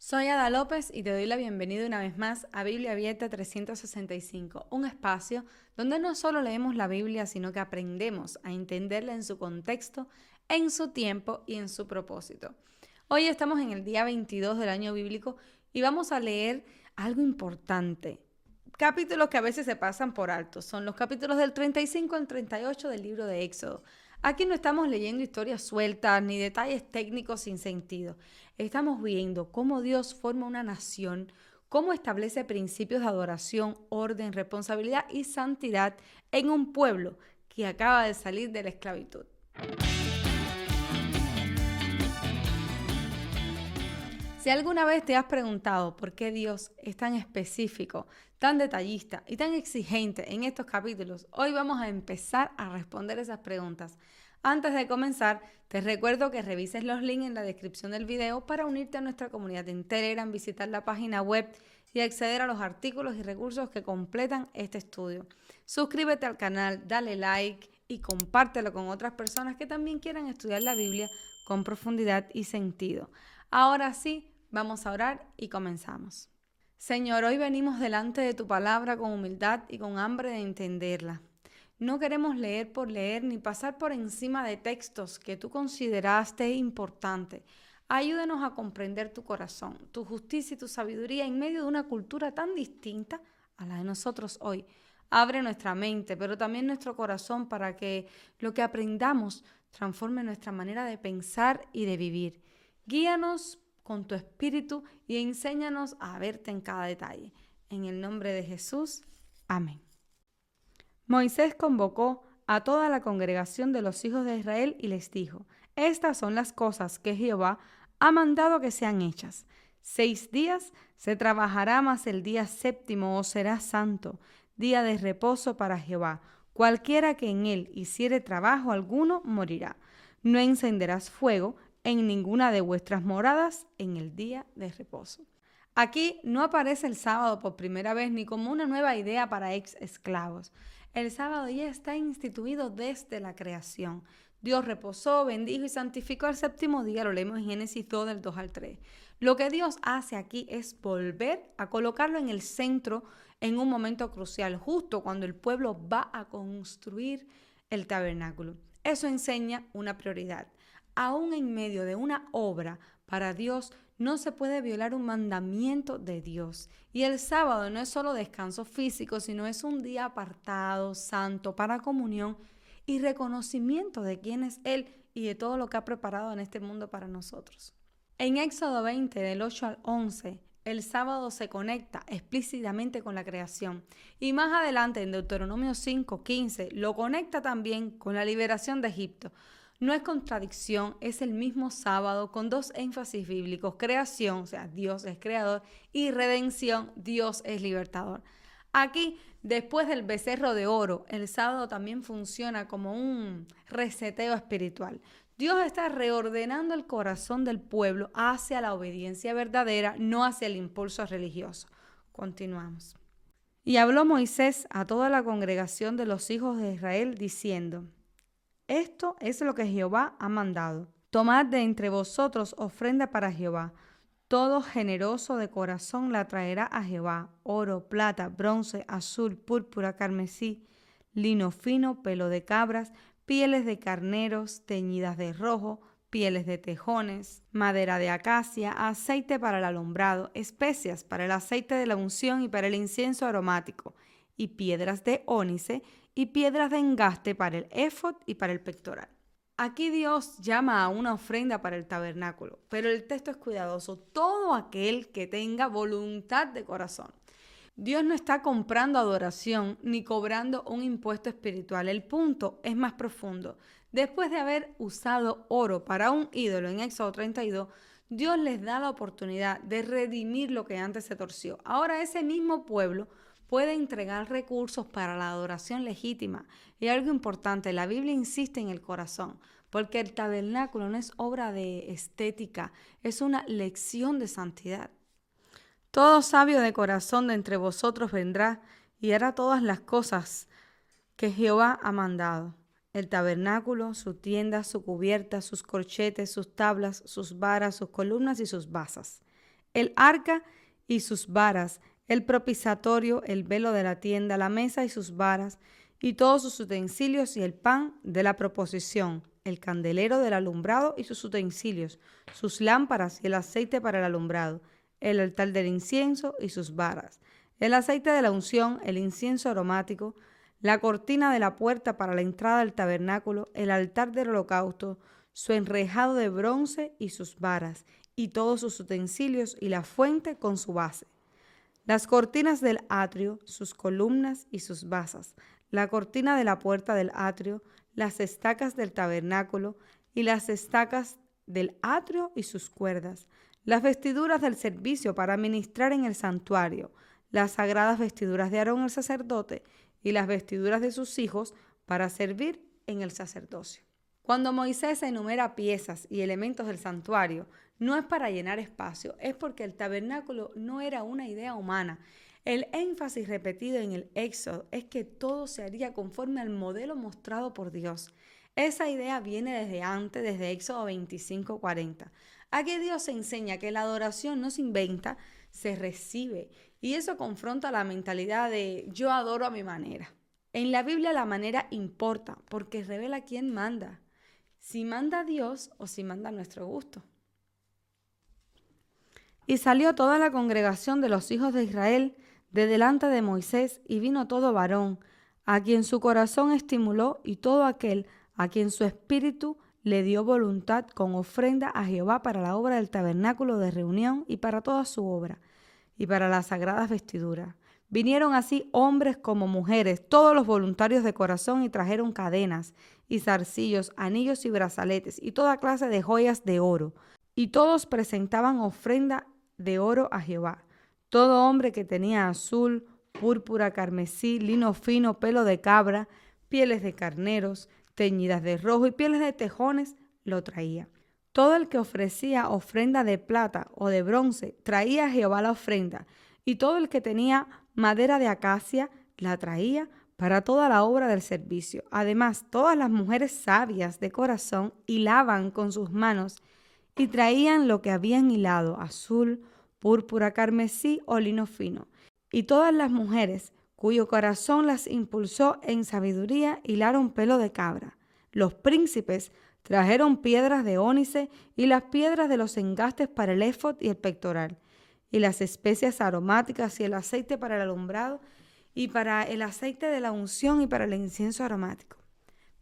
Soy Ada López y te doy la bienvenida una vez más a Biblia Abierta 365, un espacio donde no solo leemos la Biblia, sino que aprendemos a entenderla en su contexto, en su tiempo y en su propósito. Hoy estamos en el día 22 del año bíblico y vamos a leer algo importante. Capítulos que a veces se pasan por alto. Son los capítulos del 35 al 38 del libro de Éxodo. Aquí no estamos leyendo historias sueltas ni detalles técnicos sin sentido. Estamos viendo cómo Dios forma una nación, cómo establece principios de adoración, orden, responsabilidad y santidad en un pueblo que acaba de salir de la esclavitud. Si alguna vez te has preguntado por qué Dios es tan específico, tan detallista y tan exigente en estos capítulos, hoy vamos a empezar a responder esas preguntas. Antes de comenzar, te recuerdo que revises los links en la descripción del video para unirte a nuestra comunidad en Telegram, visitar la página web y acceder a los artículos y recursos que completan este estudio. Suscríbete al canal, dale like y compártelo con otras personas que también quieran estudiar la Biblia con profundidad y sentido. Ahora sí, vamos a orar y comenzamos. Señor, hoy venimos delante de tu palabra con humildad y con hambre de entenderla. No queremos leer por leer ni pasar por encima de textos que tú consideraste importantes. Ayúdanos a comprender tu corazón, tu justicia y tu sabiduría en medio de una cultura tan distinta a la de nosotros hoy. Abre nuestra mente, pero también nuestro corazón para que lo que aprendamos transforme nuestra manera de pensar y de vivir. Guíanos con tu espíritu y enséñanos a verte en cada detalle. En el nombre de Jesús, amén. Moisés convocó a toda la congregación de los hijos de Israel y les dijo: Estas son las cosas que Jehová ha mandado que sean hechas. 6 días se trabajará, mas el día séptimo os será santo, día de reposo para Jehová. Cualquiera que en él hiciere trabajo alguno morirá. No encenderás fuego en ninguna de vuestras moradas en el día de reposo. Aquí no aparece el sábado por primera vez ni como una nueva idea para ex esclavos. El sábado ya está instituido desde la creación. Dios reposó, bendijo y santificó el séptimo día, lo leemos en Génesis 2 del 2 al 3. Lo que Dios hace aquí es volver a colocarlo en el centro en un momento crucial, justo cuando el pueblo va a construir el tabernáculo. Eso enseña una prioridad. Aún en medio de una obra, para Dios no se puede violar un mandamiento de Dios. Y el sábado no es solo descanso físico, sino es un día apartado, santo, para comunión y reconocimiento de quién es Él y de todo lo que ha preparado en este mundo para nosotros. En Éxodo 20, del 8 al 11, el sábado se conecta explícitamente con la creación. Y más adelante, en Deuteronomio 5, 15, lo conecta también con la liberación de Egipto. No es contradicción, es el mismo sábado con dos énfasis bíblicos: creación, o sea, Dios es creador, y redención, Dios es libertador. Aquí, después del becerro de oro, el sábado también funciona como un reseteo espiritual. Dios está reordenando el corazón del pueblo hacia la obediencia verdadera, no hacia el impulso religioso. Continuamos. Y habló Moisés a toda la congregación de los hijos de Israel diciendo: Esto es lo que Jehová ha mandado. Tomad de entre vosotros ofrenda para Jehová. Todo generoso de corazón la traerá a Jehová: oro, plata, bronce, azul, púrpura, carmesí, lino fino, pelo de cabras, pieles de carneros teñidas de rojo, pieles de tejones, madera de acacia, aceite para el alumbrado, especias para el aceite de la unción y para el incienso aromático, y piedras de ónice y piedras de engaste para el éfod y para el pectoral. Aquí Dios llama a una ofrenda para el tabernáculo, pero el texto es cuidadoso: todo aquel que tenga voluntad de corazón. Dios no está comprando adoración ni cobrando un impuesto espiritual. El punto es más profundo. Después de haber usado oro para un ídolo en Éxodo 32, Dios les da la oportunidad de redimir lo que antes se torció. Ahora ese mismo pueblo puede entregar recursos para la adoración legítima. Y algo importante, la Biblia insiste en el corazón, porque el tabernáculo no es obra de estética, es una lección de santidad. Todo sabio de corazón de entre vosotros vendrá y hará todas las cosas que Jehová ha mandado: el tabernáculo, su tienda, su cubierta, sus corchetes, sus tablas, sus varas, sus columnas y sus basas. el arca y sus varas, el propiciatorio, el velo de la tienda, la mesa y sus varas, y todos sus utensilios, y el pan de la proposición, el candelero del alumbrado y sus utensilios, sus lámparas y el aceite para el alumbrado, el altar del incienso y sus varas, el aceite de la unción, el incienso aromático, la cortina de la puerta para la entrada del tabernáculo, el altar del holocausto, su enrejado de bronce y sus varas, y todos sus utensilios, y la fuente con su base. Las cortinas del atrio, sus columnas y sus basas, la cortina de la puerta del atrio, las estacas del tabernáculo y las estacas del atrio y sus cuerdas, las vestiduras del servicio para ministrar en el santuario, las sagradas vestiduras de Aarón el sacerdote y las vestiduras de sus hijos para servir en el sacerdocio. Cuando Moisés enumera piezas y elementos del santuario, no es para llenar espacio, es porque el tabernáculo no era una idea humana. El énfasis repetido en el Éxodo es que todo se haría conforme al modelo mostrado por Dios. Esa idea viene desde antes, desde Éxodo 25:40. Aquí Dios enseña que la adoración no se inventa, se recibe. Y eso confronta la mentalidad de yo adoro a mi manera. En la Biblia la manera importa porque revela quién manda. Si manda Dios o si manda nuestro gusto. Y salió toda la congregación de los hijos de Israel de delante de Moisés, y vino todo varón, a quien su corazón estimuló, y todo aquel a quien su espíritu le dio voluntad, con ofrenda a Jehová para la obra del tabernáculo de reunión y para toda su obra, y para las sagradas vestiduras. Vinieron así hombres como mujeres, todos los voluntarios de corazón, y trajeron cadenas y zarcillos, anillos y brazaletes, y toda clase de joyas de oro. Y todos presentaban ofrenda de oro a Jehová. Todo hombre que tenía azul, púrpura, carmesí, lino fino, pelo de cabra, pieles de carneros, teñidas de rojo y pieles de tejones, lo traía. Todo el que ofrecía ofrenda de plata o de bronce, traía a Jehová la ofrenda, y todo el que tenía madera de acacia, la traía para toda la obra del servicio. Además, todas las mujeres sabias de corazón hilaban con sus manos, y traían lo que habían hilado, azul, púrpura, carmesí o lino fino. Y todas las mujeres, cuyo corazón las impulsó en sabiduría, hilaron pelo de cabra. Los príncipes trajeron piedras de ónice y las piedras de los engastes para el éfod y el pectoral, y las especias aromáticas y el aceite para el alumbrado, y para el aceite de la unción y para el incienso aromático.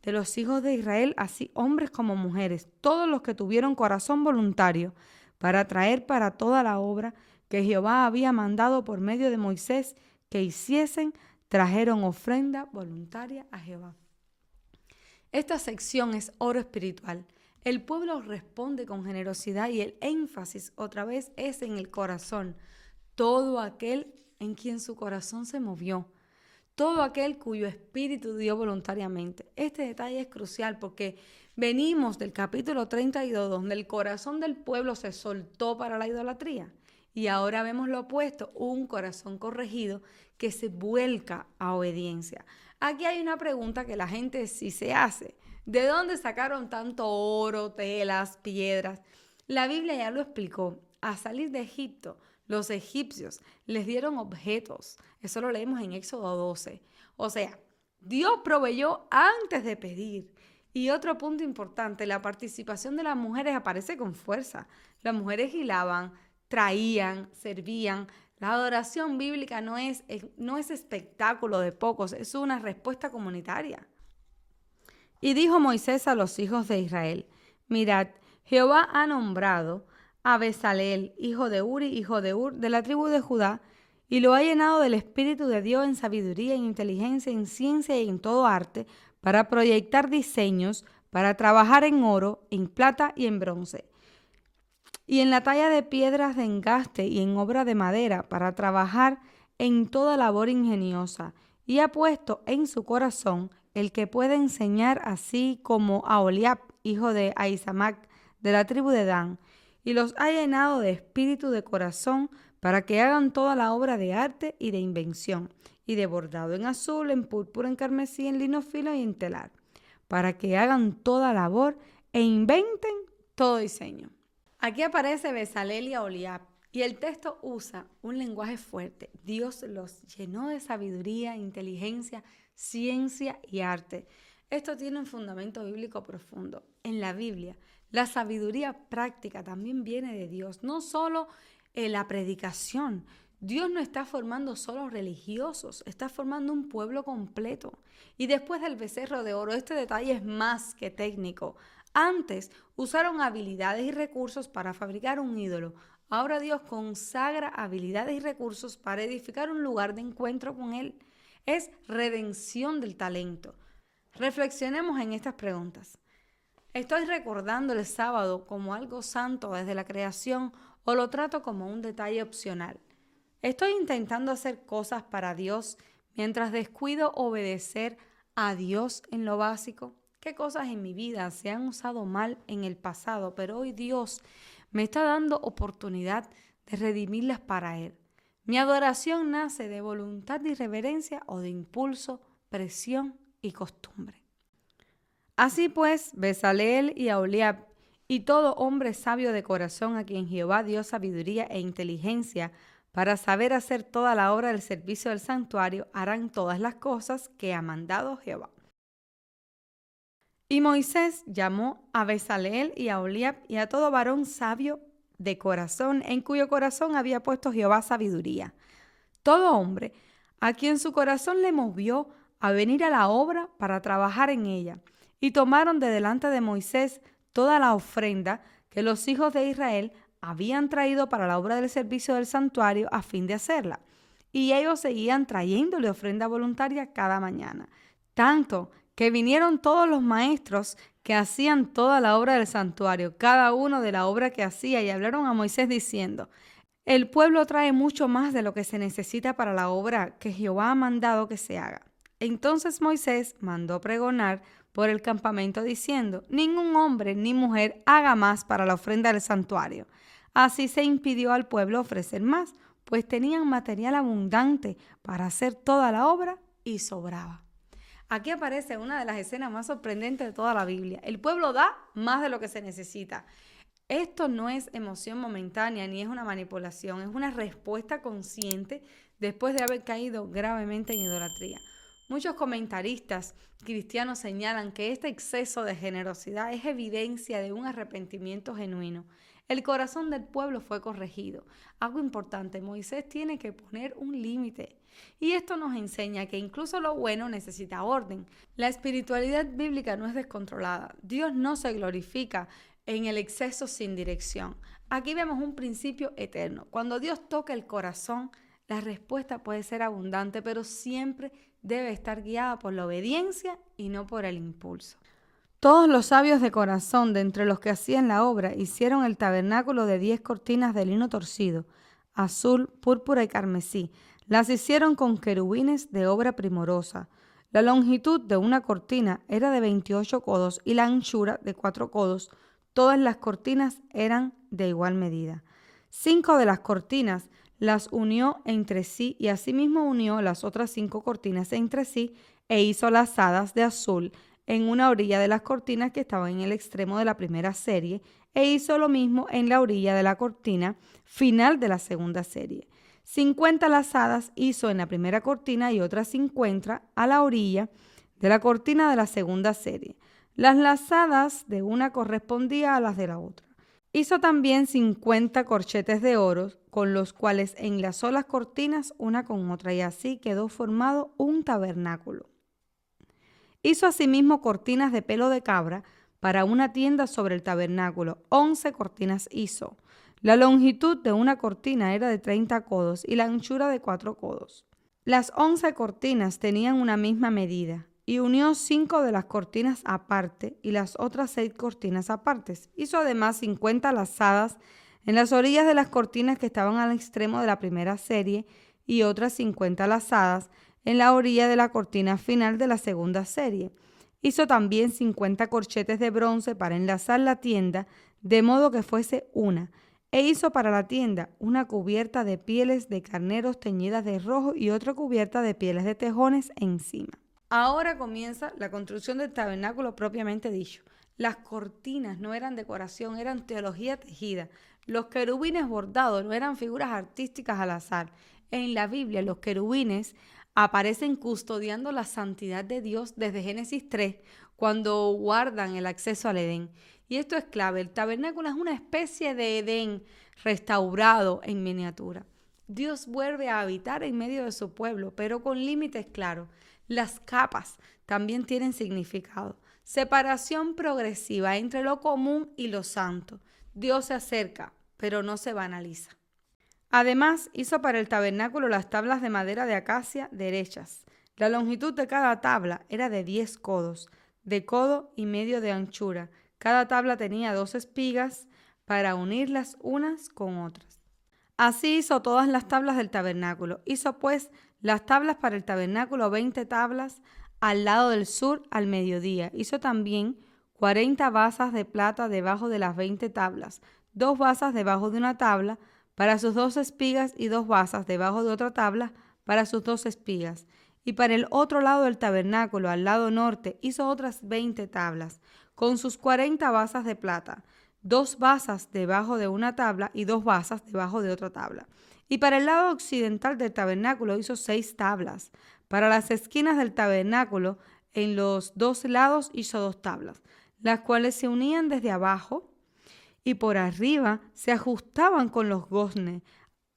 De los hijos de Israel, así hombres como mujeres, todos los que tuvieron corazón voluntario para traer para toda la obra que Jehová había mandado por medio de Moisés que hiciesen, trajeron ofrenda voluntaria a Jehová. Esta sección es oro espiritual. El pueblo responde con generosidad y el énfasis otra vez es en el corazón. Todo aquel en quien su corazón se movió. Todo aquel cuyo espíritu dio voluntariamente. Este detalle es crucial porque venimos del capítulo 32, donde el corazón del pueblo se soltó para la idolatría. Y ahora vemos lo opuesto, un corazón corregido que se vuelca a obediencia. Aquí hay una pregunta que la gente sí se hace. ¿De dónde sacaron tanto oro, telas, piedras? La Biblia ya lo explicó. A salir de Egipto, los egipcios les dieron objetos. Eso lo leemos en Éxodo 12. O sea, Dios proveyó antes de pedir. Y otro punto importante, la participación de las mujeres aparece con fuerza. Las mujeres hilaban, traían, servían. La adoración bíblica no es espectáculo de pocos, es una respuesta comunitaria. Y dijo Moisés a los hijos de Israel: mirad, Jehová ha nombrado a Bezaleel, hijo de Uri, hijo de Ur, de la tribu de Judá, y lo ha llenado del Espíritu de Dios en sabiduría, en inteligencia, en ciencia y en todo arte, para proyectar diseños, para trabajar en oro, en plata y en bronce, y en la talla de piedras de engaste y en obra de madera, para trabajar en toda labor ingeniosa, y ha puesto en su corazón el que puede enseñar, así como a Oliab, hijo de Ahisamac, de la tribu de Dan, y los ha llenado de espíritu de corazón para que hagan toda la obra de arte y de invención, y de bordado en azul, en púrpura, en carmesí, en lino fino y en telar, para que hagan toda labor e inventen todo diseño. Aquí aparece Bezaleel y Aholiab. Y el texto usa un lenguaje fuerte. Dios los llenó de sabiduría, inteligencia, ciencia y arte. Esto tiene un fundamento bíblico profundo. En la Biblia, la sabiduría práctica también viene de Dios, no solo en la predicación. Dios no está formando solo religiosos, está formando un pueblo completo. Y después del becerro de oro, este detalle es más que técnico. Antes usaron habilidades y recursos para fabricar un ídolo. Ahora Dios consagra habilidades y recursos para edificar un lugar de encuentro con Él. Es redención del talento. Reflexionemos en estas preguntas. ¿Estoy recordando el sábado como algo santo desde la creación o lo trato como un detalle opcional? ¿Estoy intentando hacer cosas para Dios mientras descuido obedecer a Dios en lo básico? ¿Qué cosas en mi vida se han usado mal en el pasado, pero hoy Dios me está dando oportunidad de redimirlas para Él? Mi adoración nace de voluntad y reverencia o de impulso, presión y costumbre. Así pues, Bezaleel y Aholiab y todo hombre sabio de corazón a quien Jehová dio sabiduría e inteligencia para saber hacer toda la obra del servicio del santuario, harán todas las cosas que ha mandado Jehová. Y Moisés llamó a Bezaleel y a Aholiab y a todo varón sabio de corazón, en cuyo corazón había puesto Jehová sabiduría. Todo hombre a quien su corazón le movió a venir a la obra para trabajar en ella. Y tomaron de delante de Moisés toda la ofrenda que los hijos de Israel habían traído para la obra del servicio del santuario a fin de hacerla. Y ellos seguían trayéndole ofrenda voluntaria cada mañana. Tanto que vinieron todos los maestros que hacían toda la obra del santuario, cada uno de la obra que hacía, y hablaron a Moisés diciendo: el pueblo trae mucho más de lo que se necesita para la obra que Jehová ha mandado que se haga. Entonces Moisés mandó pregonar por el campamento diciendo: ningún hombre ni mujer haga más para la ofrenda del santuario. Así se impidió al pueblo ofrecer más, pues tenían material abundante para hacer toda la obra y sobraba. Aquí aparece una de las escenas más sorprendentes de toda la Biblia. El pueblo da más de lo que se necesita. Esto no es emoción momentánea ni es una manipulación, es una respuesta consciente después de haber caído gravemente en idolatría. Muchos comentaristas cristianos señalan que este exceso de generosidad es evidencia de un arrepentimiento genuino. El corazón del pueblo fue corregido. Algo importante, Moisés tiene que poner un límite. Y esto nos enseña que incluso lo bueno necesita orden. La espiritualidad bíblica no es descontrolada. Dios no se glorifica en el exceso sin dirección. Aquí vemos un principio eterno. Cuando Dios toca el corazón, la respuesta puede ser abundante, pero siempre debe estar guiada por la obediencia y no por el impulso. Todos los sabios de corazón de entre los que hacían la obra hicieron el tabernáculo de 10 cortinas de lino torcido, azul, púrpura y carmesí. Las hicieron con querubines de obra primorosa. La longitud de una cortina era de 28 codos y la anchura de 4 codos. Todas las cortinas eran de igual medida. 5 de las cortinas las unió entre sí y asimismo unió las otras 5 cortinas entre sí e hizo lazadas de azul en una orilla de las cortinas que estaban en el extremo de la primera serie e hizo lo mismo en la orilla de la cortina final de la segunda serie. 50 lazadas hizo en la primera cortina y otras 50 a la orilla de la cortina de la segunda serie. Las lazadas de una correspondían a las de la otra. Hizo también 50 corchetes de oro, con los cuales enlazó las cortinas una con otra, y así quedó formado un tabernáculo. Hizo asimismo cortinas de pelo de cabra para una tienda sobre el tabernáculo. 11 cortinas hizo. La longitud de una cortina era de 30 codos y la anchura de 4 codos. Las 11 cortinas tenían una misma medida. Y unió 5 de las cortinas aparte y las otras 6 cortinas apartes. Hizo además 50 lazadas en las orillas de las cortinas que estaban al extremo de la primera serie y otras 50 lazadas en la orilla de la cortina final de la segunda serie. Hizo también 50 corchetes de bronce para enlazar la tienda de modo que fuese una. E hizo para la tienda una cubierta de pieles de carneros teñidas de rojo y otra cubierta de pieles de tejones encima. Ahora comienza la construcción del tabernáculo propiamente dicho. Las cortinas no eran decoración, eran teología tejida. Los querubines bordados no eran figuras artísticas al azar. En la Biblia, los querubines aparecen custodiando la santidad de Dios desde Génesis 3, cuando guardan el acceso al Edén. Y esto es clave. El tabernáculo es una especie de Edén restaurado en miniatura. Dios vuelve a habitar en medio de su pueblo, pero con límites claros. Las capas también tienen significado. Separación progresiva entre lo común y lo santo. Dios se acerca, pero no se banaliza. Además, hizo para el tabernáculo las tablas de madera de acacia derechas. La longitud de cada tabla era de 10 codos, de codo y medio de anchura. Cada tabla tenía 2 espigas para unirlas unas con otras. Así hizo todas las tablas del tabernáculo. Hizo pues las tablas para el tabernáculo, 20 tablas al lado del sur al mediodía. Hizo también 40 basas de plata debajo de las 20 tablas, 2 basas debajo de una tabla para sus 2 espigas y 2 basas debajo de otra tabla para sus 2 espigas. Y para el otro lado del tabernáculo, al lado norte, hizo otras 20 tablas, con sus 40 basas de plata, 2 basas debajo de una tabla y 2 basas debajo de otra tabla. Y para el lado occidental del tabernáculo hizo 6 tablas. Para las esquinas del tabernáculo, en los 2 lados hizo 2 tablas, las cuales se unían desde abajo y por arriba se ajustaban con los goznes.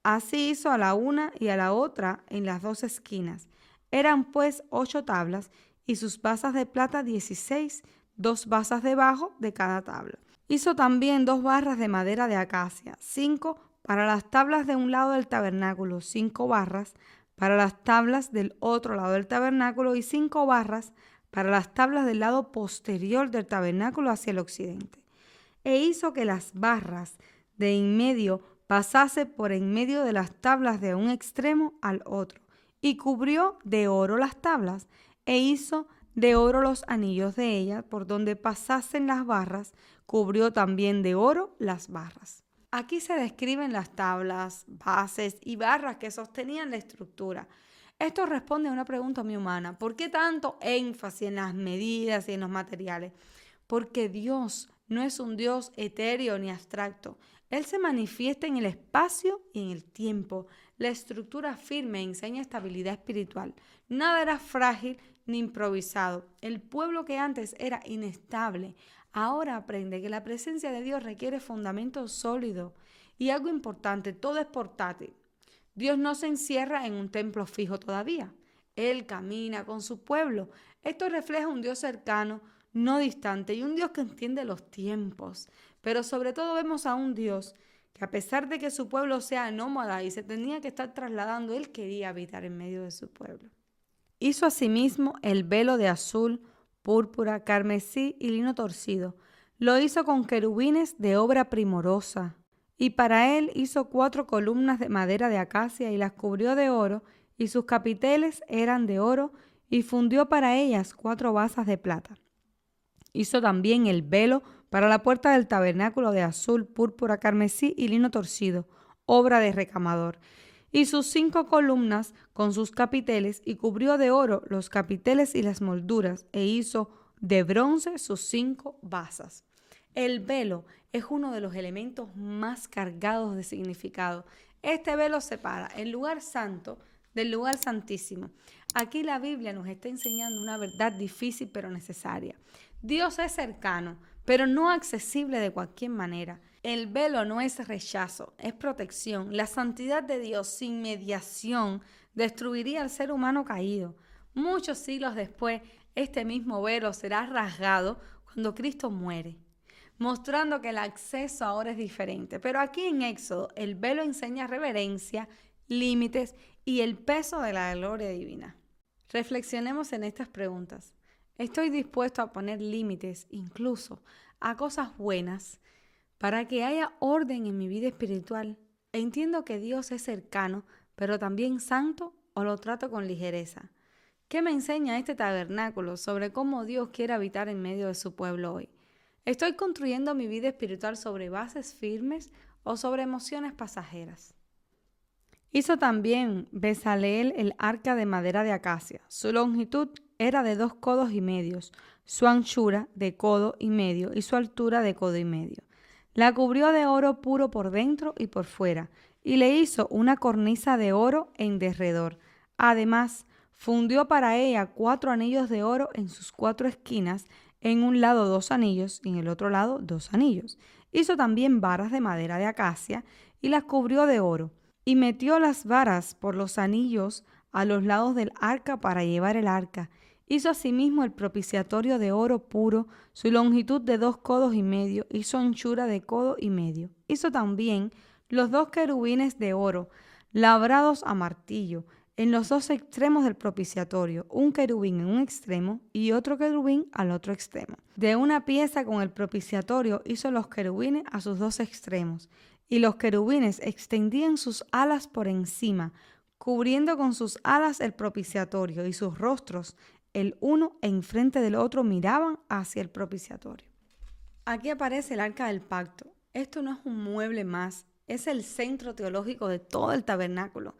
Así hizo a la una y a la otra en las 2 esquinas. Eran pues 8 tablas y sus basas de plata 16, 2 basas debajo de cada tabla. Hizo también 2 barras de madera de acacia, 5 para las tablas de un lado del tabernáculo, 5 barras para las tablas del otro lado del tabernáculo y 5 barras para las tablas del lado posterior del tabernáculo hacia el occidente. E hizo que las barras de en medio pasase por en medio de las tablas de un extremo al otro, y cubrió de oro las tablas, e hizo de oro los anillos de ellas, por donde pasasen las barras, cubrió también de oro las barras. Aquí se describen las tablas, bases y barras que sostenían la estructura. Esto responde a una pregunta muy humana. ¿Por qué tanto énfasis en las medidas y en los materiales? Porque Dios no es un Dios etéreo ni abstracto. Él se manifiesta en el espacio y en el tiempo. La estructura firme enseña estabilidad espiritual. Nada era frágil ni improvisado. El pueblo que antes era inestable, ahora aprende que la presencia de Dios requiere fundamento sólido. Y algo importante, todo es portátil. Dios no se encierra en un templo fijo todavía. Él camina con su pueblo. Esto refleja un Dios cercano, no distante, y un Dios que entiende los tiempos. Pero sobre todo vemos a un Dios que, a pesar de que su pueblo sea nómada y se tenía que estar trasladando, Él quería habitar en medio de su pueblo. Hizo asimismo el velo de azul, púrpura, carmesí y lino torcido. Lo hizo con querubines de obra primorosa. Y para él hizo 4 columnas de madera de acacia y las cubrió de oro, y sus capiteles eran de oro, y fundió para ellas 4 basas de plata. Hizo también el velo para la puerta del tabernáculo de azul, púrpura, carmesí y lino torcido, obra de recamador, y sus 5 columnas con sus capiteles, y cubrió de oro los capiteles y las molduras, e hizo de bronce sus 5 basas. El velo es uno de los elementos más cargados de significado. Este velo separa el lugar santo del lugar santísimo. Aquí la Biblia nos está enseñando una verdad difícil pero necesaria. Dios es cercano, pero no accesible de cualquier manera. El velo no es rechazo, es protección. La santidad de Dios sin mediación destruiría al ser humano caído. Muchos siglos después, este mismo velo será rasgado cuando Cristo muere, mostrando que el acceso ahora es diferente. Pero aquí en Éxodo, el velo enseña reverencia, límites y el peso de la gloria divina. Reflexionemos en estas preguntas. ¿Estoy dispuesto a poner límites incluso a cosas buenas para que haya orden en mi vida espiritual? Entiendo que Dios es cercano, pero también santo, o lo trato con ligereza. ¿Qué me enseña este tabernáculo sobre cómo Dios quiere habitar en medio de su pueblo hoy? ¿Estoy construyendo mi vida espiritual sobre bases firmes o sobre emociones pasajeras? Hizo también Bezaleel el arca de madera de acacia. Su longitud era de 2 codos y medios, su anchura de codo y medio y su altura de codo y medio. La cubrió de oro puro por dentro y por fuera, y le hizo una cornisa de oro en derredor. Además, fundió para ella 4 anillos de oro en sus 4 esquinas, en un lado 2 anillos y en el otro lado 2 anillos. Hizo también varas de madera de acacia y las cubrió de oro, y metió las varas por los anillos a los lados del arca para llevar el arca. Hizo asimismo el propiciatorio de oro puro, su longitud de 2 codos y medio y su anchura de codo y medio. Hizo también los 2 querubines de oro, labrados a martillo, en los 2 extremos del propiciatorio, un querubín en un extremo y otro querubín al otro extremo. De una pieza con el propiciatorio hizo los querubines a sus 2 extremos, y los querubines extendían sus alas por encima, cubriendo con sus alas el propiciatorio, y sus rostros, el uno enfrente del otro, miraban hacia el propiciatorio. Aquí aparece el arca del pacto. Esto no es un mueble más, es el centro teológico de todo el tabernáculo.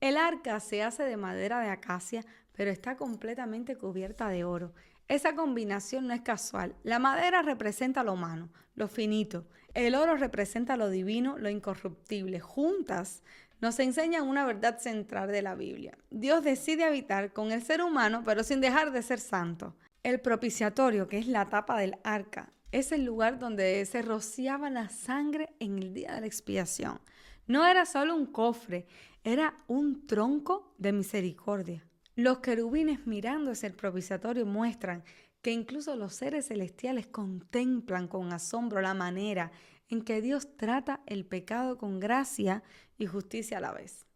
El arca se hace de madera de acacia, pero está completamente cubierta de oro. Esa combinación no es casual. La madera representa lo humano, lo finito. El oro representa lo divino, lo incorruptible. Juntas nos enseñan una verdad central de la Biblia. Dios decide habitar con el ser humano, pero sin dejar de ser santo. El propiciatorio, que es la tapa del arca, es el lugar donde se rociaba la sangre en el día de la expiación. No era solo un cofre, era un tronco de misericordia. Los querubines mirando hacia el propiciatorio muestran que incluso los seres celestiales contemplan con asombro la manera en que Dios trata el pecado con gracia y justicia a la vez.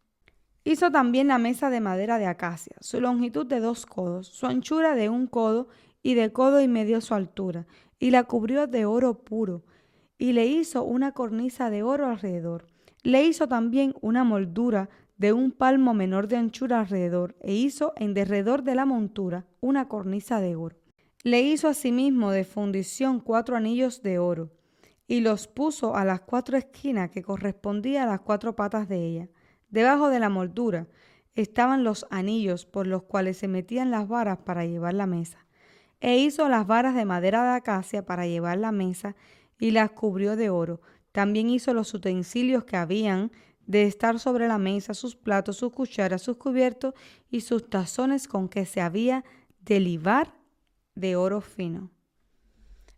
Hizo también la mesa de madera de acacia, su longitud de 2 codos, su anchura de 1 codo y de codo y medio su altura, y la cubrió de oro puro, y le hizo una cornisa de oro alrededor. Le hizo también una moldura de 1 palmo menor de anchura alrededor, e hizo en derredor de la montura una cornisa de oro. Le hizo asimismo de fundición 4 anillos de oro, y los puso a las 4 esquinas que correspondían a las 4 patas de ella. Debajo de la moldura estaban los anillos por los cuales se metían las varas para llevar la mesa. E hizo las varas de madera de acacia para llevar la mesa y las cubrió de oro. También hizo los utensilios que habían de estar sobre la mesa, sus platos, sus cucharas, sus cubiertos y sus tazones con que se había de libar de oro fino.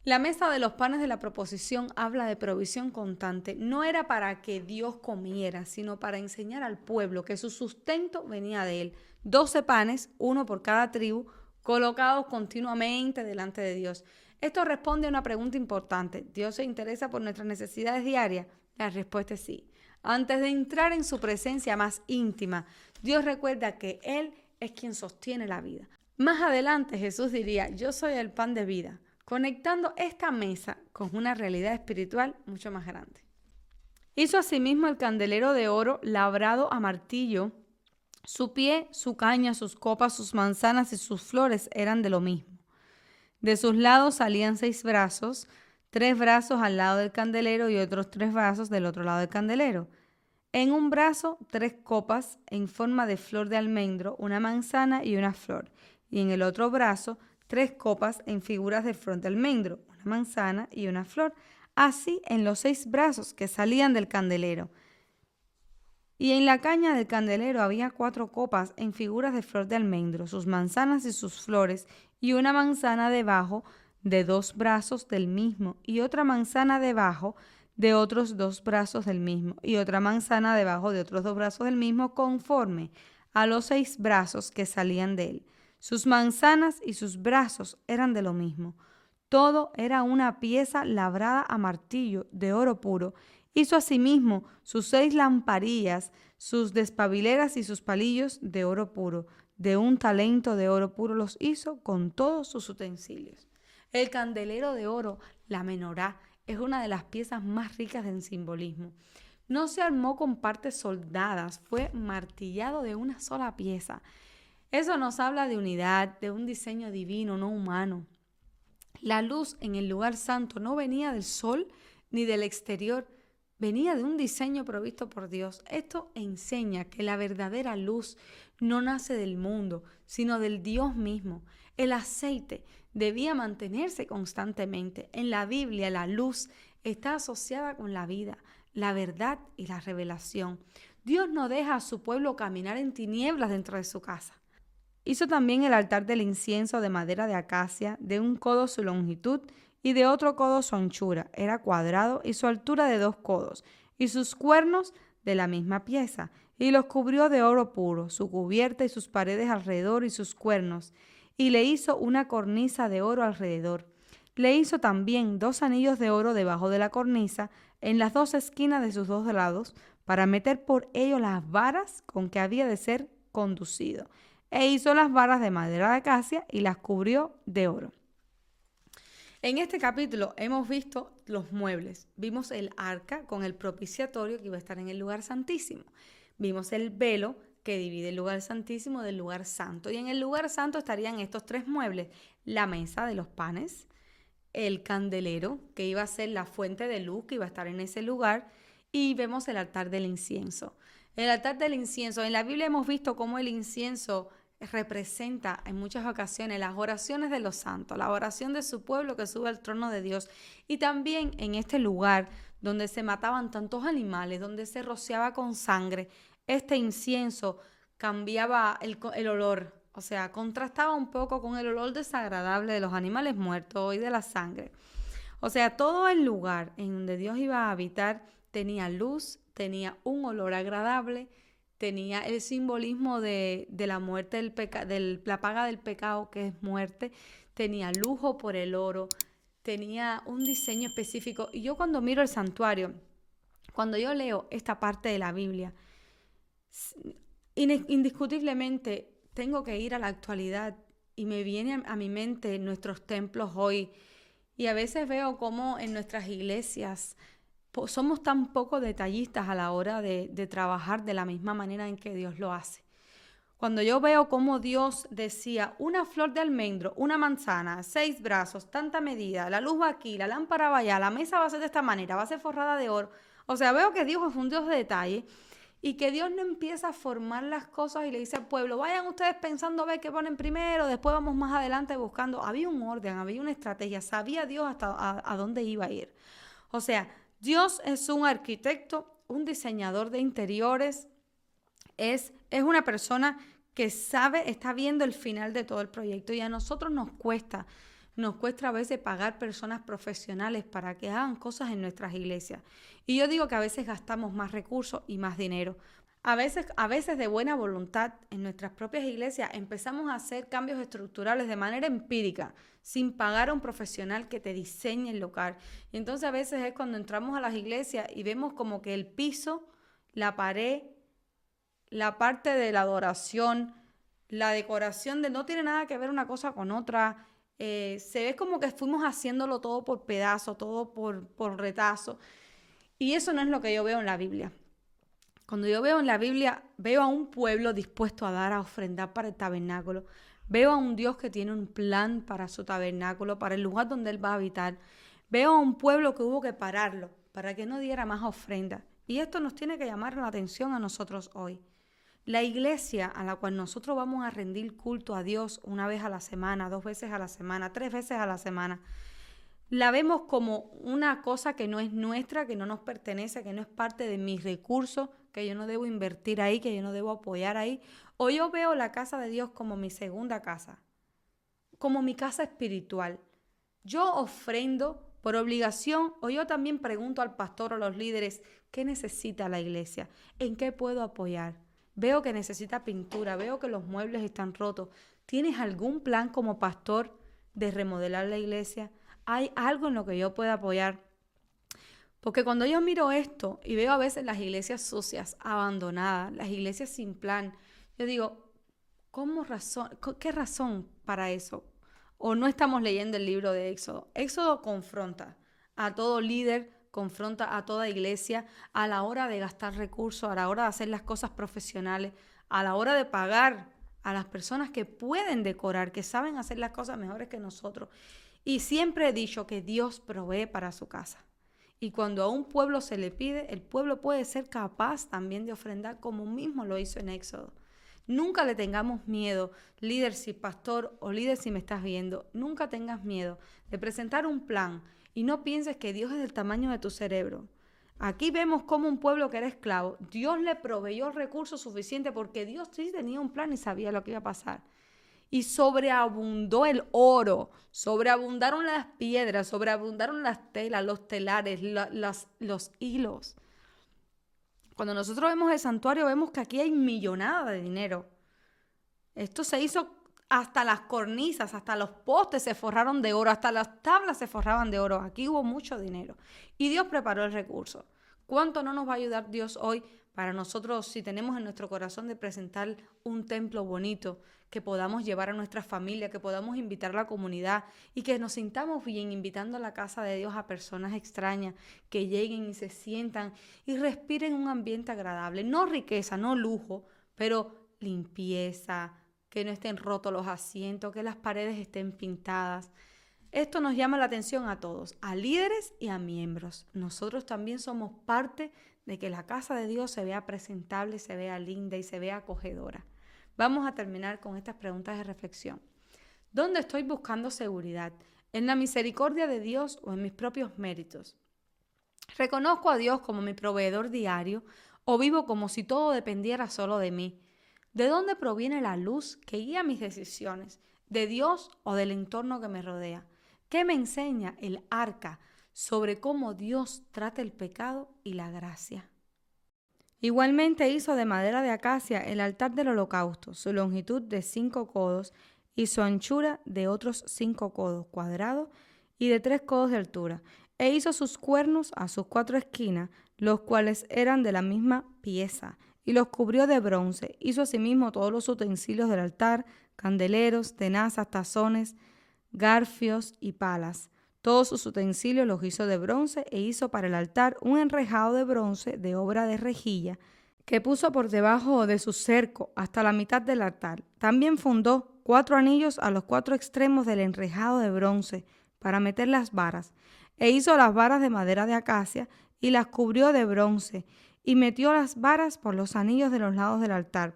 La mesa de los panes de la proposición habla de provisión constante. No era para que Dios comiera, sino para enseñar al pueblo que su sustento venía de él. 12 panes, 1 por cada tribu, colocados continuamente delante de Dios. Esto responde a una pregunta importante. ¿Dios se interesa por nuestras necesidades diarias? La respuesta es sí. Antes de entrar en su presencia más íntima, Dios recuerda que Él es quien sostiene la vida. Más adelante Jesús diría, yo soy el pan de vida, conectando esta mesa con una realidad espiritual mucho más grande. Hizo asimismo el candelero de oro labrado a martillo. Su pie, su caña, sus copas, sus manzanas y sus flores eran de lo mismo. De sus lados salían 6 brazos, 3 brazos al lado del candelero y otros 3 brazos del otro lado del candelero. En un brazo 3 copas en forma de flor de almendro, una manzana y una flor. Y en el otro brazo 3 copas en figuras de flor de almendro, una manzana y una flor. Así en los 6 brazos que salían del candelero. Y en la caña del candelero había 4 copas en figuras de flor de almendro, sus manzanas y sus flores, y una manzana debajo de 2 brazos del mismo, y otra manzana debajo de otros 2 brazos del mismo, y otra manzana debajo de otros 2 brazos del mismo, conforme a los 6 brazos que salían de él. Sus manzanas y sus brazos eran de lo mismo. Todo era una pieza labrada a martillo de oro puro. Hizo asimismo sus 6 lamparillas, sus despabileras y sus palillos de oro puro. De 1 talento de oro puro los hizo con todos sus utensilios. El candelero de oro, la menorá, es una de las piezas más ricas en simbolismo. No se armó con partes soldadas, fue martillado de una sola pieza. Eso nos habla de unidad, de un diseño divino, no humano. La luz en el lugar santo no venía del sol ni del exterior, venía de un diseño provisto por Dios. Esto enseña que la verdadera luz no nace del mundo, sino del Dios mismo. El aceite debía mantenerse constantemente. En la Biblia, la luz está asociada con la vida, la verdad y la revelación. Dios no deja a su pueblo caminar en tinieblas dentro de su casa. Hizo también el altar del incienso de madera de acacia, de 1 codo su longitud y de otro codo su anchura. Era cuadrado y su altura de 2 codos, y sus cuernos de la misma pieza. Y los cubrió de oro puro, su cubierta y sus paredes alrededor y sus cuernos. Y le hizo una cornisa de oro alrededor. Le hizo también 2 anillos de oro debajo de la cornisa, en las 2 esquinas de sus 2 lados, para meter por ello las varas con que había de ser conducido. E hizo las varas de madera de acacia y las cubrió de oro. En este capítulo hemos visto los muebles. Vimos el arca con el propiciatorio que iba a estar en el lugar santísimo. Vimos el velo que divide el lugar santísimo del lugar santo. Y en el lugar santo estarían estos 3 muebles: la mesa de los panes, el candelero, que iba a ser la fuente de luz que iba a estar en ese lugar, y vemos el altar del incienso. El altar del incienso, en la Biblia hemos visto cómo el incienso representa en muchas ocasiones las oraciones de los santos, la oración de su pueblo que sube al trono de Dios. Y también en este lugar donde se mataban tantos animales, donde se rociaba con sangre, este incienso cambiaba el olor, o sea, contrastaba un poco con el olor desagradable de los animales muertos y de la sangre. O sea, todo el lugar en donde Dios iba a habitar tenía luz, tenía un olor agradable, tenía el simbolismo de la muerte, de la paga del pecado, que es muerte, tenía lujo por el oro, tenía un diseño específico. Y yo cuando miro el santuario, cuando yo leo esta parte de la Biblia, indiscutiblemente tengo que ir a la actualidad y me viene a mi mente nuestros templos hoy. Y a veces veo cómo en nuestras iglesias somos tan poco detallistas a la hora de trabajar de la misma manera en que Dios lo hace. Cuando yo veo cómo Dios decía, una flor de almendro, una manzana, 6 brazos, tanta medida, la luz va aquí, la lámpara va allá, la mesa va a ser de esta manera, va a ser forrada de oro. O sea, veo que Dios es un Dios de detalle y que Dios no empieza a formar las cosas y le dice al pueblo, vayan ustedes pensando a ver qué ponen primero, después vamos más adelante buscando. Había un orden, había una estrategia, sabía Dios hasta a dónde iba a ir. O sea, Dios es un arquitecto, un diseñador de interiores, es una persona que sabe, está viendo el final de todo el proyecto, y a nosotros nos cuesta a veces pagar personas profesionales para que hagan cosas en nuestras iglesias. Y yo digo que a veces gastamos más recursos y más dinero. A veces de buena voluntad en nuestras propias iglesias empezamos a hacer cambios estructurales de manera empírica, sin pagar a un profesional que te diseñe el local. Y entonces a veces es cuando entramos a las iglesias y vemos como que el piso, la pared, la parte de la adoración, la decoración no tiene nada que ver una cosa con otra. Se ve como que fuimos haciéndolo todo por pedazos, todo por retazo. Y eso no es lo que yo veo en la Biblia. Cuando yo veo en la Biblia, veo a un pueblo dispuesto a dar, a ofrendar para el tabernáculo. Veo a un Dios que tiene un plan para su tabernáculo, para el lugar donde Él va a habitar. Veo a un pueblo que hubo que pararlo para que no diera más ofrenda. Y esto nos tiene que llamar la atención a nosotros hoy. La iglesia a la cual nosotros vamos a rendir culto a Dios 1 vez a la semana, 2 veces a la semana, 3 veces a la semana, la vemos como una cosa que no es nuestra, que no nos pertenece, que no es parte de mis recursos, que yo no debo invertir ahí, que yo no debo apoyar ahí. O yo veo la casa de Dios como mi segunda casa, como mi casa espiritual. Yo ofrendo por obligación, o yo también pregunto al pastor o a los líderes, ¿qué necesita la iglesia? ¿En qué puedo apoyar? Veo que necesita pintura, veo que los muebles están rotos. ¿Tienes algún plan como pastor de remodelar la iglesia? ¿Hay algo en lo que yo pueda apoyar? Porque cuando yo miro esto y veo a veces las iglesias sucias, abandonadas, las iglesias sin plan, yo digo, ¿qué razón para eso? O no estamos leyendo el libro de Éxodo. Éxodo confronta a todo líder, confronta a toda iglesia a la hora de gastar recursos, a la hora de hacer las cosas profesionales, a la hora de pagar a las personas que pueden decorar, que saben hacer las cosas mejores que nosotros. Y siempre he dicho que Dios provee para su casa. Y cuando a un pueblo se le pide, el pueblo puede ser capaz también de ofrendar como mismo lo hizo en Éxodo. Nunca le tengamos miedo, líder, si pastor o líder si me estás viendo, nunca tengas miedo de presentar un plan Y no pienses que Dios es del tamaño de tu cerebro. Aquí vemos cómo un pueblo que era esclavo, Dios le proveyó recursos suficientes porque Dios sí tenía un plan y sabía lo que iba a pasar. Y sobreabundó el oro, sobreabundaron las piedras, sobreabundaron las telas, los telares, los hilos. Cuando nosotros vemos el santuario, vemos que aquí hay millonada de dinero. Esto se hizo hasta las cornisas, hasta los postes se forraron de oro, hasta las tablas se forraban de oro. Aquí hubo mucho dinero. Y Dios preparó el recurso. ¿Cuánto no nos va a ayudar Dios hoy para nosotros, si tenemos en nuestro corazón de presentar un templo bonito, que podamos llevar a nuestra familia, que podamos invitar a la comunidad y que nos sintamos bien invitando a la casa de Dios a personas extrañas que lleguen y se sientan y respiren un ambiente agradable? No riqueza, no lujo, pero limpieza, que no estén rotos los asientos, que las paredes estén pintadas. Esto nos llama la atención a todos, a líderes y a miembros. Nosotros también somos parte de que la casa de Dios se vea presentable, se vea linda y se vea acogedora. Vamos a terminar con estas preguntas de reflexión. ¿Dónde estoy buscando seguridad? ¿En la misericordia de Dios o en mis propios méritos? ¿Reconozco a Dios como mi proveedor diario o vivo como si todo dependiera solo de mí? ¿De dónde proviene la luz que guía mis decisiones? ¿De Dios o del entorno que me rodea? ¿Qué me enseña el arca sobre cómo Dios trata el pecado y la gracia? Igualmente hizo de madera de acacia el altar del holocausto, su longitud de 5 codos y su anchura de otros 5 codos cuadrados y de 3 codos de altura. E hizo sus cuernos a sus 4 esquinas, los cuales eran de la misma pieza, y los cubrió de bronce. Hizo asimismo todos los utensilios del altar, candeleros, tenazas, tazones, garfios y palas. Todos sus utensilios los hizo de bronce e hizo para el altar un enrejado de bronce de obra de rejilla que puso por debajo de su cerco hasta la mitad del altar. También fundó 4 anillos a los 4 extremos del enrejado de bronce para meter las varas, e hizo las varas de madera de acacia y las cubrió de bronce y metió las varas por los anillos de los lados del altar.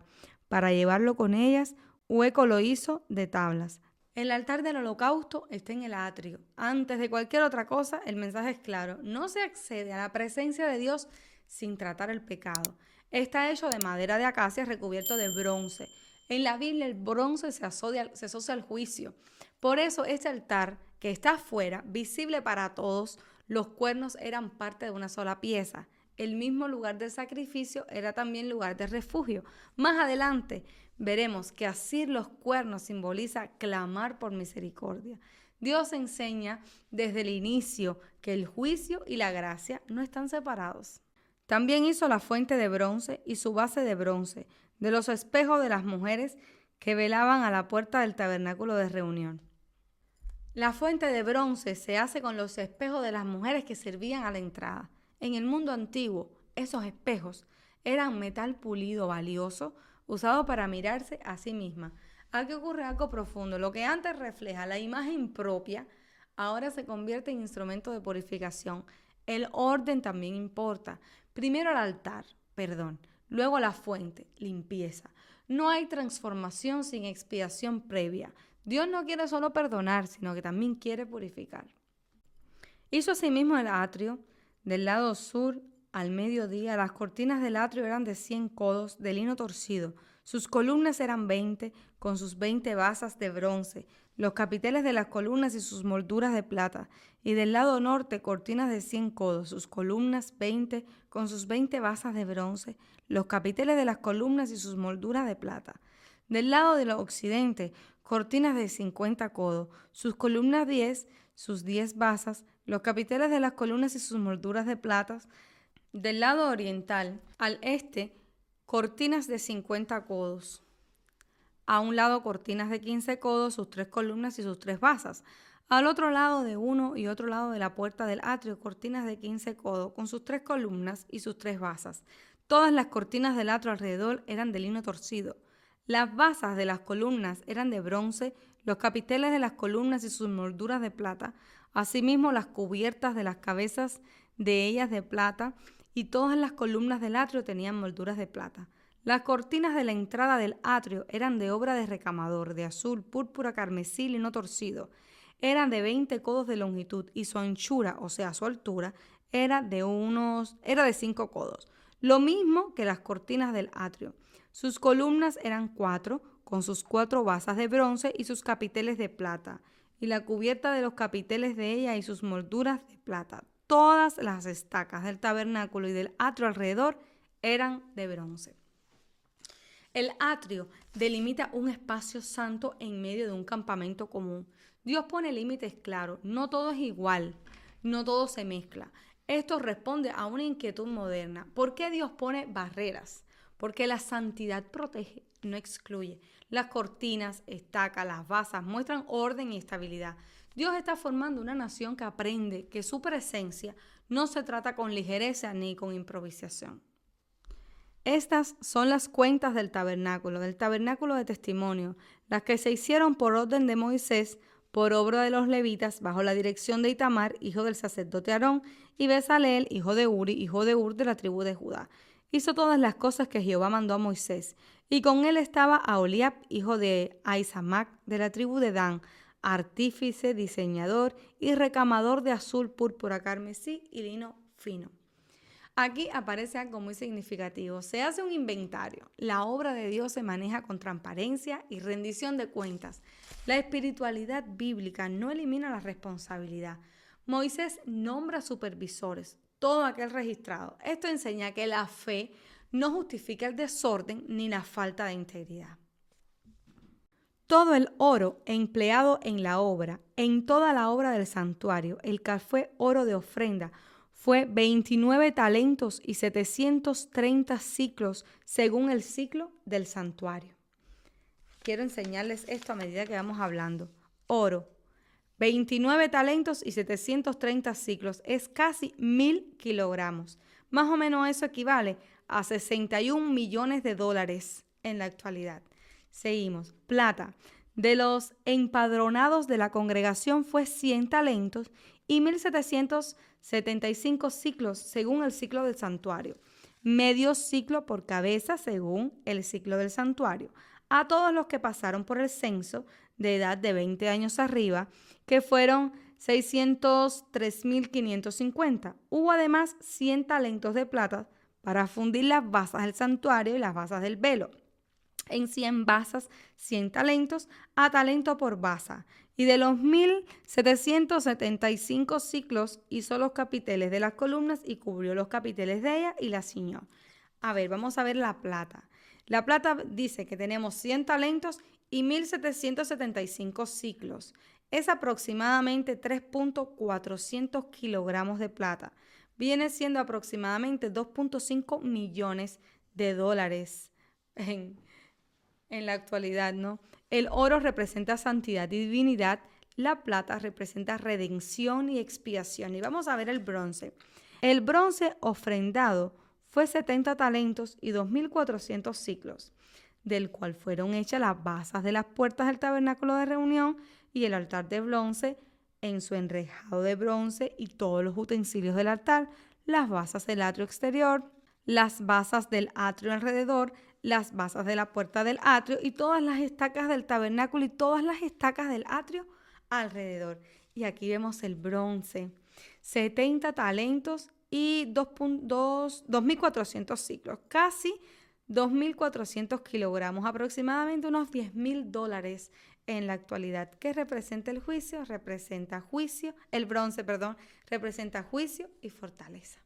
Para llevarlo con ellas, hueco lo hizo de tablas. El altar del holocausto está en el atrio. Antes de cualquier otra cosa, el mensaje es claro. No se accede a la presencia de Dios sin tratar el pecado. Está hecho de madera de acacia recubierto de bronce. En la Biblia el bronce se asocia al juicio. Por eso este altar que está afuera, visible para todos, los cuernos eran parte de una sola pieza. El mismo lugar del sacrificio era también lugar de refugio. Más adelante veremos que asir los cuernos simboliza clamar por misericordia. Dios enseña desde el inicio que el juicio y la gracia no están separados. También hizo la fuente de bronce y su base de bronce, de los espejos de las mujeres que velaban a la puerta del tabernáculo de reunión. La fuente de bronce se hace con los espejos de las mujeres que servían a la entrada. En el mundo antiguo, esos espejos eran metal pulido valioso, usado para mirarse a sí misma. Aquí ocurre algo profundo. Lo que antes refleja la imagen propia, ahora se convierte en instrumento de purificación. El orden también importa. Primero el altar, perdón. Luego la fuente, limpieza. No hay transformación sin expiación previa. Dios no quiere solo perdonar, sino que también quiere purificar. Hizo asimismo el atrio. Del lado sur al mediodía, las cortinas del atrio eran de 100 codos de lino torcido. Sus columnas eran 20, con sus 20 basas de bronce, los capiteles de las columnas y sus molduras de plata. Y del lado norte, cortinas de 100 codos, sus columnas 20, con sus 20 basas de bronce, los capiteles de las columnas y sus molduras de plata. Del lado del occidente, cortinas de 50 codos, sus columnas 10, sus 10 basas, los capiteles de las columnas y sus molduras de plata. Del lado oriental al este, cortinas de 50 codos. A un lado, cortinas de 15 codos, sus 3 columnas y sus 3 basas. Al otro lado de uno y otro lado de la puerta del atrio, cortinas de 15 codos, con sus 3 columnas y sus 3 basas. Todas las cortinas del atrio alrededor eran de lino torcido. Las basas de las columnas eran de bronce, los capiteles de las columnas y sus molduras de plata, asimismo las cubiertas de las cabezas de ellas de plata, y todas las columnas del atrio tenían molduras de plata. Las cortinas de la entrada del atrio eran de obra de recamador, de azul, púrpura, carmesí, lino torcido. era de 20 codos de longitud y su anchura, o sea, su altura, era de 5 codos. Lo mismo que las cortinas del atrio. Sus columnas eran 4, con sus 4 basas de bronce y sus capiteles de plata, y la cubierta de los capiteles de ella y sus molduras de plata. Todas las estacas del tabernáculo y del atrio alrededor eran de bronce. El atrio delimita un espacio santo en medio de un campamento común. Dios pone límites claros, no todo es igual, no todo se mezcla. Esto responde a una inquietud moderna. ¿Por qué Dios pone barreras? Porque la santidad protege, no excluye. Las cortinas, estacas, las basas muestran orden y estabilidad. Dios está formando una nación que aprende que su presencia no se trata con ligereza ni con improvisación. Estas son las cuentas del tabernáculo de testimonio, las que se hicieron por orden de Moisés, por obra de los levitas, bajo la dirección de Itamar, hijo del sacerdote Aarón, y Bezaleel, hijo de Uri, hijo de Ur, de la tribu de Judá. Hizo todas las cosas que Jehová mandó a Moisés, y con él estaba Aholiab, hijo de Ahisamac, de la tribu de Dan, artífice, diseñador y recamador de azul, púrpura, carmesí y lino fino. Aquí aparece algo muy significativo. Se hace un inventario. La obra de Dios se maneja con transparencia y rendición de cuentas. La espiritualidad bíblica no elimina la responsabilidad. Moisés nombra supervisores, todo aquel registrado. Esto enseña que la fe no justifica el desorden ni la falta de integridad. Todo el oro empleado en la obra, en toda la obra del santuario, el que fue oro de ofrenda, fue 29 talentos y 730 ciclos según el ciclo del santuario. Quiero enseñarles esto a medida que vamos hablando. Oro, 29 talentos y 730 ciclos, es casi 1.000 kilogramos. Más o menos eso equivale a 61 millones de dólares en la actualidad. Seguimos. Plata. De los empadronados de la congregación fue 100 talentos y 1.775 ciclos según el ciclo del santuario. Medio ciclo por cabeza según el ciclo del santuario. A todos los que pasaron por el censo de edad de 20 años arriba, que fueron 603.550. Hubo además 100 talentos de plata para fundir las basas del santuario y las basas del velo. En 100 basas, 100 talentos, a talento por basa. Y de los 1.775 ciclos hizo los capiteles de las columnas y cubrió los capiteles de ella y las ciñó. A ver, vamos a ver la plata. La plata dice que tenemos 100 talentos y 1.775 ciclos. Es aproximadamente 3.400 kilogramos de plata. Viene siendo aproximadamente 2.5 millones de dólares en la actualidad, ¿no? El oro representa santidad y divinidad, la plata representa redención y expiación. Y vamos a ver el bronce. El bronce ofrendado fue 70 talentos y 2.400 ciclos, del cual fueron hechas las basas de las puertas del tabernáculo de reunión y el altar de bronce en su enrejado de bronce y todos los utensilios del altar, las basas del atrio exterior, las basas del atrio alrededor, las basas de la puerta del atrio y todas las estacas del tabernáculo y todas las estacas del atrio alrededor. Y aquí vemos el bronce, 70 talentos y 2.400 ciclos, casi 2.400 kilogramos, aproximadamente unos 10.000 dólares en la actualidad. ¿Qué representa el juicio? El bronce, representa juicio y fortaleza.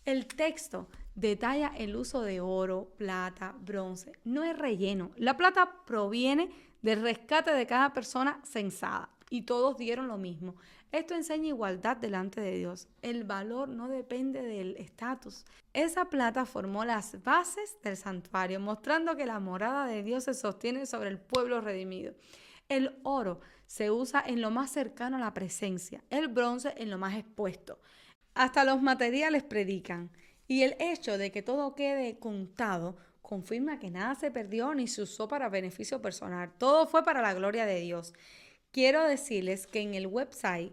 El texto detalla el uso de oro, plata, bronce. No es relleno. La plata proviene del rescate de cada persona censada y todos dieron lo mismo. Esto enseña igualdad delante de Dios. El valor no depende del estatus. Esa plata formó las bases del santuario, mostrando que la morada de Dios se sostiene sobre el pueblo redimido. El oro se usa en lo más cercano a la presencia, el bronce en lo más expuesto. Hasta los materiales predican. Y el hecho de que todo quede contado confirma que nada se perdió ni se usó para beneficio personal. Todo fue para la gloria de Dios. Quiero decirles que en el website,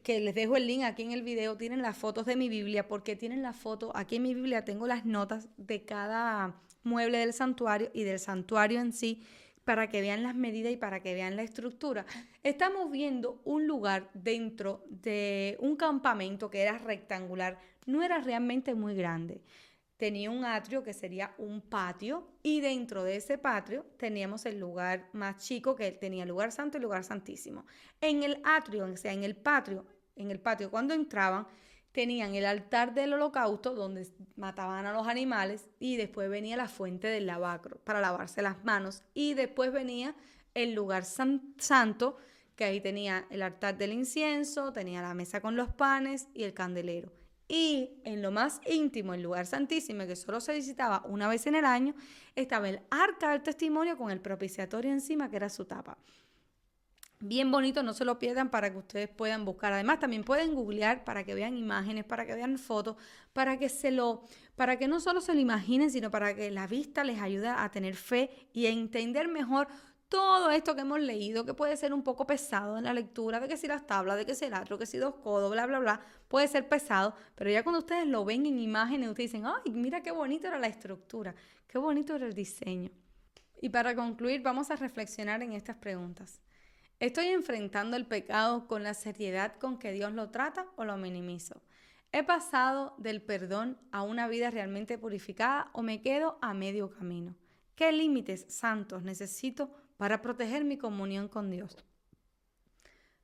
que les dejo el link aquí en el video, tienen las fotos de mi Biblia, porque tienen la foto, aquí en mi Biblia tengo las notas de cada mueble del santuario y del santuario en sí, para que vean las medidas y para que vean la estructura. Estamos viendo un lugar dentro de un campamento que era rectangular, no era realmente muy grande. Tenía un atrio que sería un patio y dentro de ese patio teníamos el lugar más chico que tenía el lugar santo y el lugar santísimo. En el atrio, o sea, en el patio cuando entraban tenían el altar del holocausto donde mataban a los animales y después venía la fuente del lavacro para lavarse las manos y después venía el lugar santo que ahí tenía el altar del incienso, tenía la mesa con los panes y el candelero. Y en lo más íntimo, el lugar santísimo, que solo se visitaba una vez en el año, estaba el arca del testimonio con el propiciatorio encima, que era su tapa. Bien bonito, no se lo pierdan para que ustedes puedan buscar. Además, también pueden googlear para que vean imágenes, para que vean fotos, para que no solo se lo imaginen, sino para que la vista les ayude a tener fe y a entender mejor todo esto que hemos leído, que puede ser un poco pesado en la lectura, de que si las tablas, de que si el atrio, que si dos codos, bla, bla, bla, puede ser pesado, pero ya cuando ustedes lo ven en imágenes, ustedes dicen, ay, mira qué bonito era la estructura, qué bonito era el diseño. Y para concluir, vamos a reflexionar en estas preguntas. ¿Estoy enfrentando el pecado con la seriedad con que Dios lo trata o lo minimizo? ¿He pasado del perdón a una vida realmente purificada o me quedo a medio camino? ¿Qué límites santos necesito para proteger mi comunión con Dios?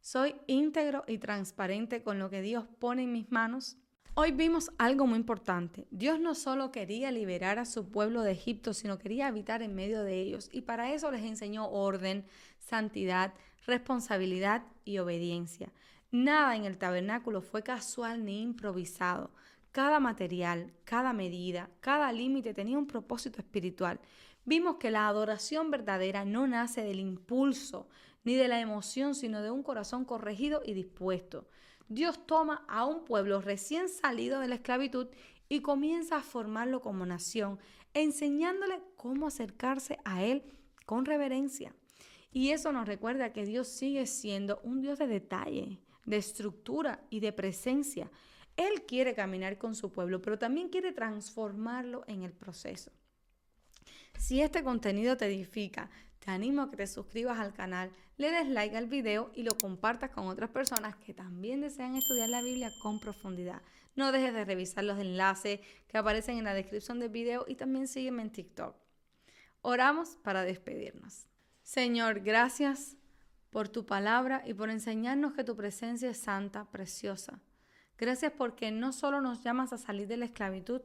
¿Soy íntegro y transparente con lo que Dios pone en mis manos? Hoy vimos algo muy importante. Dios no solo quería liberar a su pueblo de Egipto, sino quería habitar en medio de ellos. Y para eso les enseñó orden, santidad, responsabilidad y obediencia. Nada en el tabernáculo fue casual ni improvisado. Cada material, cada medida, cada límite tenía un propósito espiritual. Vimos que la adoración verdadera no nace del impulso ni de la emoción, sino de un corazón corregido y dispuesto. Dios toma a un pueblo recién salido de la esclavitud y comienza a formarlo como nación, enseñándole cómo acercarse a Él con reverencia. Y eso nos recuerda que Dios sigue siendo un Dios de detalle, de estructura y de presencia. Él quiere caminar con su pueblo, pero también quiere transformarlo en el proceso. Si este contenido te edifica, te animo a que te suscribas al canal, le des like al video y lo compartas con otras personas que también desean estudiar la Biblia con profundidad. No dejes de revisar los enlaces que aparecen en la descripción del video y también sígueme en TikTok. Oramos para despedirnos. Señor, gracias por tu palabra y por enseñarnos que tu presencia es santa, preciosa. Gracias porque no solo nos llamas a salir de la esclavitud,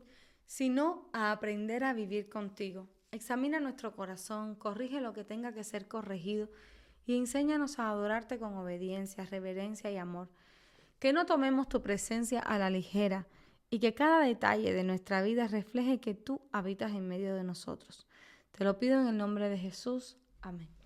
sino a aprender a vivir contigo. Examina nuestro corazón, corrige lo que tenga que ser corregido y enséñanos a adorarte con obediencia, reverencia y amor. Que no tomemos tu presencia a la ligera y que cada detalle de nuestra vida refleje que tú habitas en medio de nosotros. Te lo pido en el nombre de Jesús. Amén.